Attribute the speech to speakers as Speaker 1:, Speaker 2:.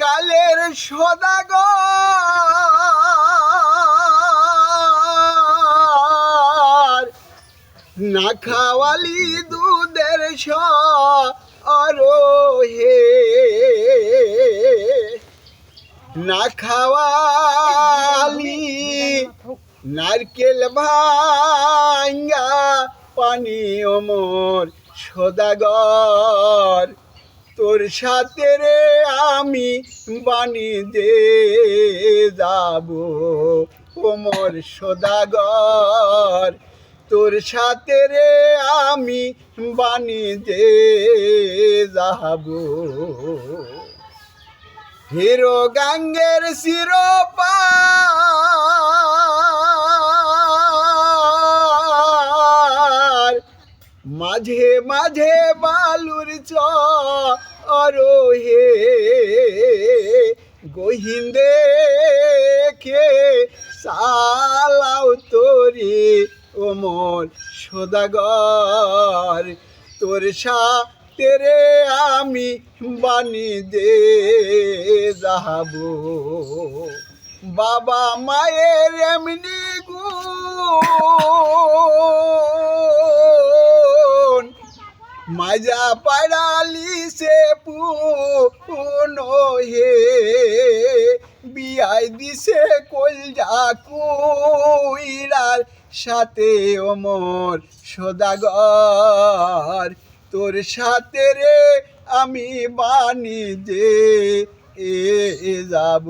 Speaker 1: কালের সদাগর না খাওয়ালি দুধের সরহে না খাওয়ালি নারকেল ভাঙ্গা পানি ওমর সদাগর তোর সাথে রে আমি বাণিজ্যে যাব ওমর সদাগর তোর সাথে রে আমি বাণিজ্যে যাব হিরো গাঙ্গের শিরোপা মাঝে মাঝে বালুর চরহে গহিন্দে খে সালাও তোরে ওমর সদাগর তোর সাথে রে আমি বাণিজ্যে যাব বাবা মায়ের এমনি গুণ মাজা পাড়ালি সে পুনো হে বিয়াই দিছে কলজা কুইরার সাথে ওমর সদাগর তোর সাথে রে আমি বাণিজ্যে যাব।